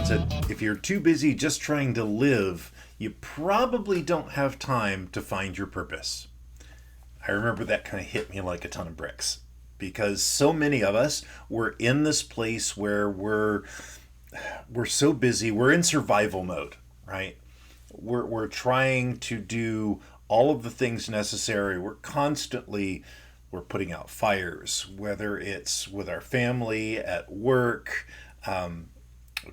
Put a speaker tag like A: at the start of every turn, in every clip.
A: said, if you're too busy just trying to live, you probably don't have time to find your purpose. I remember that kind of hit me like a ton of bricks because so many of us were in this place where we're so busy, we're in survival mode, right? We're trying to do all of the things necessary. We're putting out fires, whether it's with our family, at work,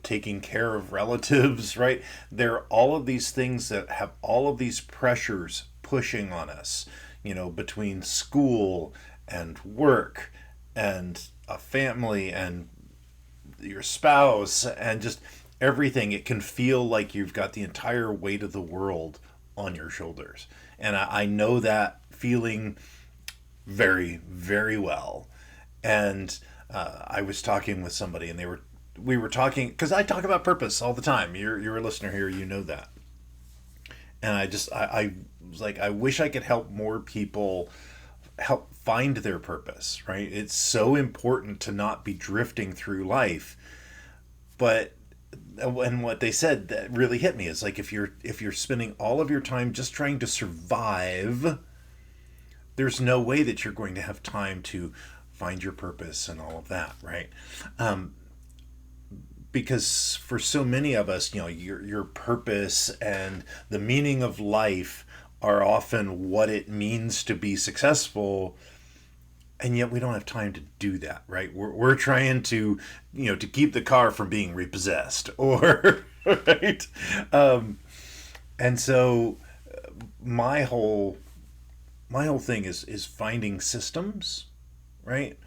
A: taking care of relatives, right? There are all of these things that have all of these pressures pushing on us, between school and work and a family and your spouse and just everything. It can feel like you've got the entire weight of the world on your shoulders. And I know that feeling very, very well. And I was talking with somebody, and we were talking because I talk about purpose all the time. You're a listener here, you know that. And I was like, I wish I could help more people help find their purpose. Right? It's so important to not be drifting through life. But and what they said that really hit me is like if you're spending all of your time just trying to survive, there's no way that you're going to have time to find your purpose and all of that, right? Because for so many of us, your purpose and the meaning of life are often what it means to be successful, and yet we don't have time to do that, right? We're trying to keep the car from being repossessed, or right. And so my whole thing is finding systems, right?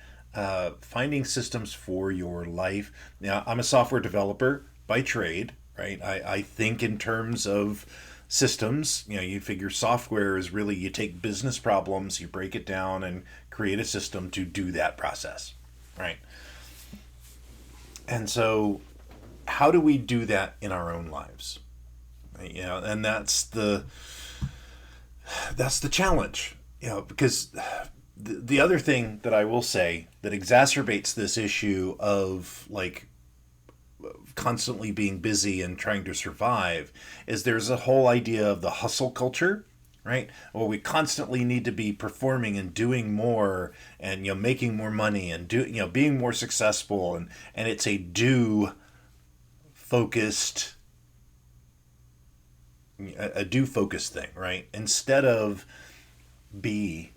A: Finding systems for your life. Now, I'm a software developer by trade, right? I think in terms of systems. You figure software is really, you take business problems, you break it down and create a system to do that process, right? And so how do we do that in our own lives? And that's the challenge, because the other thing that I will say that exacerbates this issue of like constantly being busy and trying to survive is there's a whole idea of the hustle culture, right? Well, we constantly need to be performing and doing more and making more money and being more successful, and it's a do focused thing, right? Instead of be.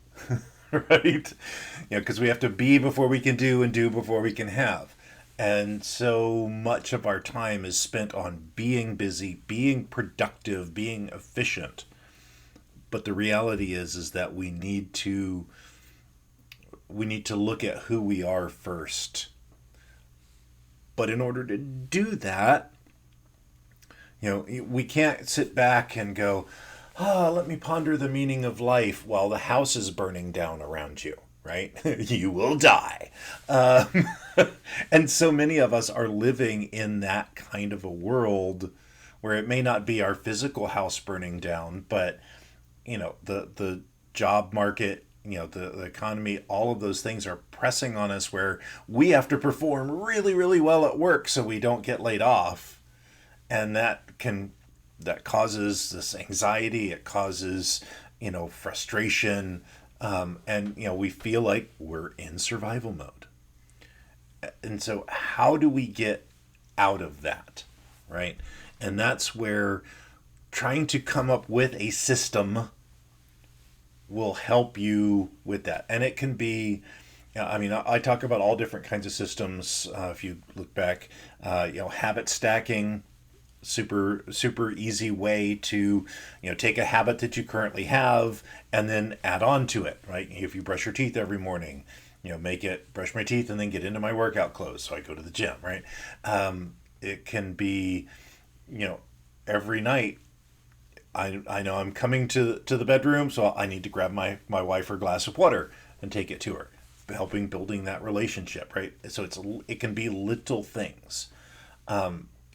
A: Right? Because we have to be before we can do and do before we can have. And so much of our time is spent on being busy, being productive, being efficient. But the reality is that we need to look at who we are first. But in order to do that, we can't sit back and go, let me ponder the meaning of life while the house is burning down around you, right? You will die. And so many of us are living in that kind of a world where it may not be our physical house burning down, but, the job market, the economy, all of those things are pressing on us where we have to perform really, really well at work so we don't get laid off. And that causes this anxiety. It causes, frustration. And we feel like we're in survival mode. And so how do we get out of that, right? And that's where trying to come up with a system will help you with that. And it can be, I talk about all different kinds of systems. If you look back, habit stacking, super easy way to take a habit that you currently have and then add on to it, right? If you brush your teeth every morning, make it brush my teeth and then get into my workout clothes so I go to the gym, right? It can be every night I know I'm coming to the bedroom, so I need to grab my wife her glass of water and take it to her, helping building that relationship, right? So it can be little things.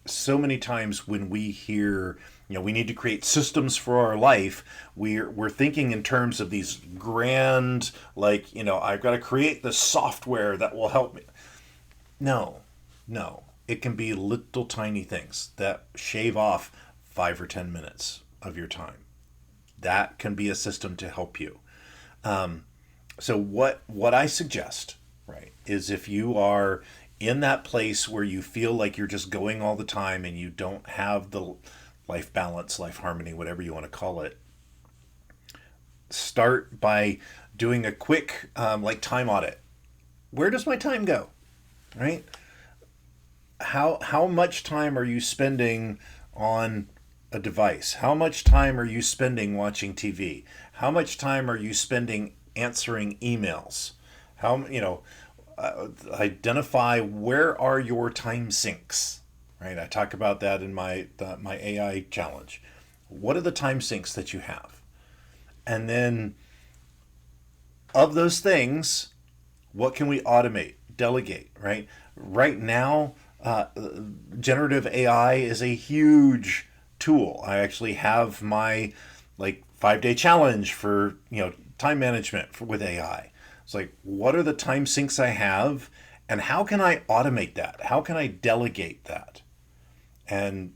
A: So many times when we hear, we need to create systems for our life, we're thinking in terms of these grand, like, I've got to create the software that will help me. No. It can be little tiny things that shave off 5 or 10 minutes of your time. That can be a system to help you. So what I suggest, right, is if you are in that place where you feel like you're just going all the time and you don't have the life balance, life harmony, whatever you want to call it, start by doing a quick like time audit. Where does my time go? Right? How much time are you spending on a device? How much time are you spending watching TV? How much time are you spending answering emails? Identify where are your time sinks, right? I talk about that in my AI challenge. What are the time sinks that you have? And then of those things, what can we automate, delegate, right? Right now, generative AI is a huge tool. I actually have my like 5-day challenge for time management with AI. It's like, what are the time sinks I have, and how can I automate that? How can I delegate that? And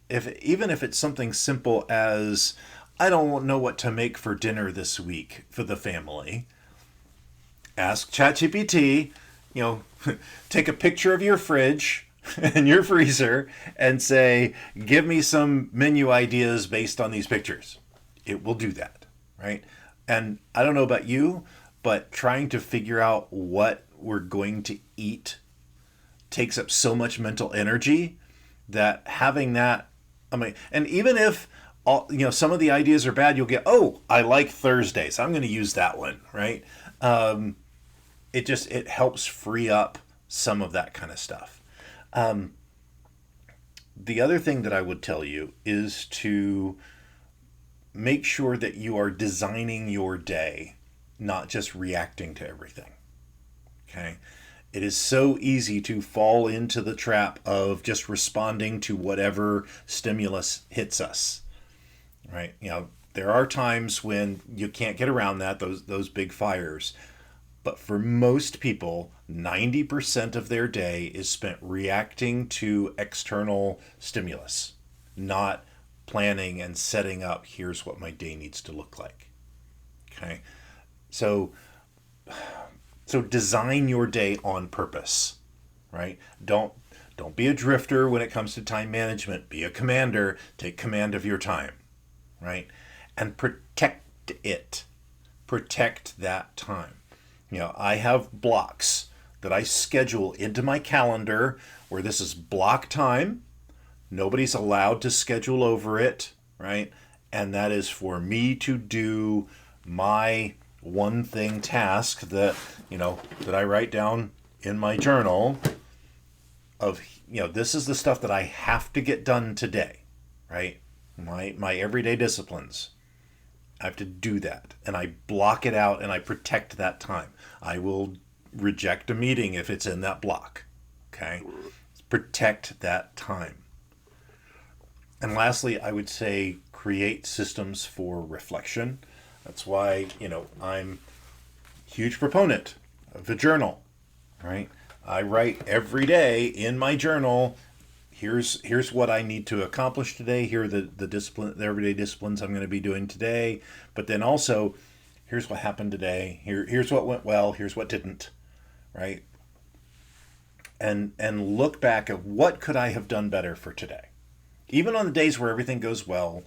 A: if even if it's something simple as I don't know what to make for dinner this week for the family, ask ChatGPT, take a picture of your fridge and your freezer and say, give me some menu ideas based on these pictures. It will do that, right? And I don't know about you, but trying to figure out what we're going to eat takes up so much mental energy that having that, and even if some of the ideas are bad, you'll get, oh, I like Thursdays, I'm going to use that one, right? It helps free up some of that kind of stuff. The other thing that I would tell you is to make sure that you are designing your day, not just reacting to everything. Okay? It is so easy to fall into the trap of just responding to whatever stimulus hits us. Right? There are times when you can't get around that, those big fires. But for most people, 90% of their day is spent reacting to external stimulus, not planning and setting up, here's what my day needs to look like. Okay? So design your day on purpose, right? Don't be a drifter when it comes to time management. Be a commander. Take command of your time, right? And protect it. Protect that time. I have blocks that I schedule into my calendar where this is block time. Nobody's allowed to schedule over it, right? And that is for me to do my one thing task that I write down in my journal of this is the stuff that I have to get done today, right? My everyday disciplines. I have to do that, and I block it out, and I protect that time. I will reject a meeting if it's in that block. Okay? Protect that time. And lastly, I would say create systems for reflection. That's why, I'm a huge proponent of a journal, right? I write every day in my journal, here's what I need to accomplish today. Here are the everyday disciplines I'm going to be doing today. But then also, here's what happened today. Here's what went well. Here's what didn't, right? And look back at what could I have done better for today. Even on the days where everything goes well,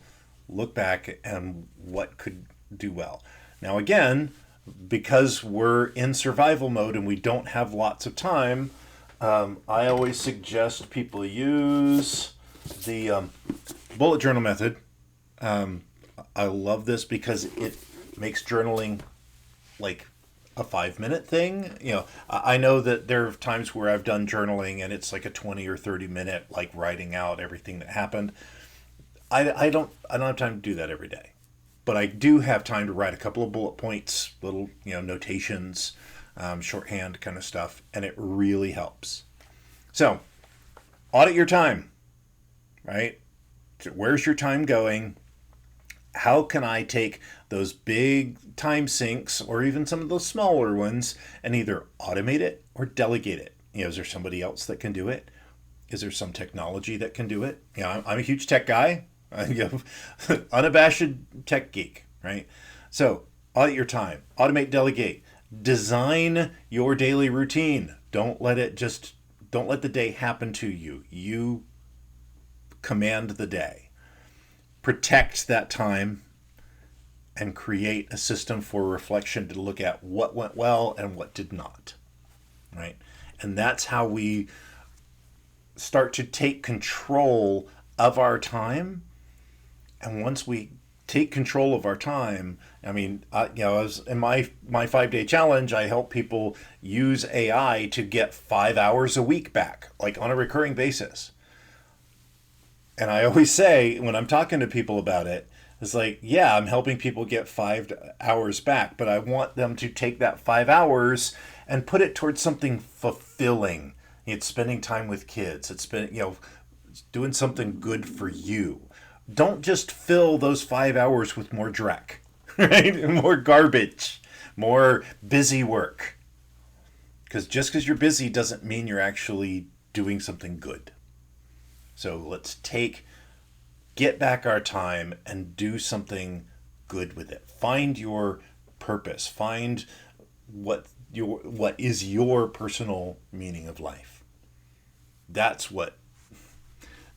A: look back and what could do well. Now again, because we're in survival mode and we don't have lots of time, I always suggest people use the bullet journal method. I love this because it makes journaling like a 5-minute thing. I know that there are times where I've done journaling and it's like a 20 or 30 minute, like writing out everything that happened. I don't have time to do that every day, but I do have time to write a couple of bullet points, little, notations, shorthand kind of stuff, and it really helps. So, audit your time, right? Where's your time going? How can I take those big time sinks or even some of those smaller ones and either automate it or delegate it? Is there somebody else that can do it? Is there some technology that can do it? I'm a huge tech guy. Unabashed tech geek, right? So audit your time, automate, delegate, design your daily routine. Don't let the day happen to you. You command the day. Protect that time and create a system for reflection to look at what went well and what did not, right? And that's how we start to take control of our time. And once we take control of our time, as in my 5-day challenge, I help people use AI to get 5 hours a week back, like on a recurring basis. And I always say when I'm talking to people about it, it's like, yeah, I'm helping people get 5 hours back, but I want them to take that 5 hours and put it towards something fulfilling. It's spending time with kids. It's doing something good for you. Don't just fill those 5 hours with more dreck, right? More garbage, more busy work. Because just because you're busy doesn't mean you're actually doing something good. So let's get back our time and do something good with it. Find your purpose. Find what is your personal meaning of life. That's what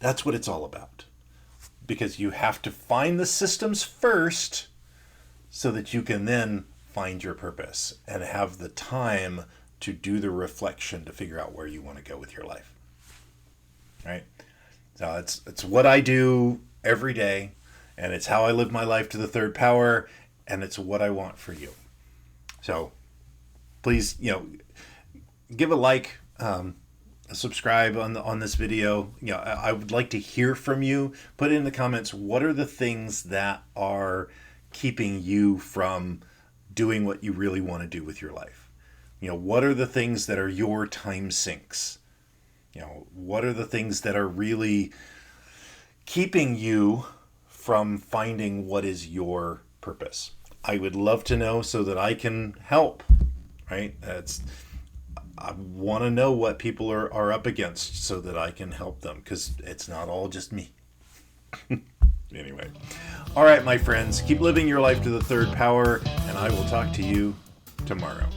A: it's all about. Because you have to find the systems first so that you can then find your purpose and have the time to do the reflection to figure out where you want to go with your life. Right? So it's what I do every day, and it's how I live my life to the third power, and it's what I want for you. So please, give a like, subscribe on this video. I would like to hear from you. Put in the comments, what are the things that are keeping you from doing what you really want to do with your life? What are the things that are your time sinks? What are the things that are really keeping you from finding what is your purpose? I would love to know so that I can help, right? I want to know what people are up against so that I can help them, because it's not all just me. Anyway. All right, my friends, keep living your life to the third power, and I will talk to you tomorrow.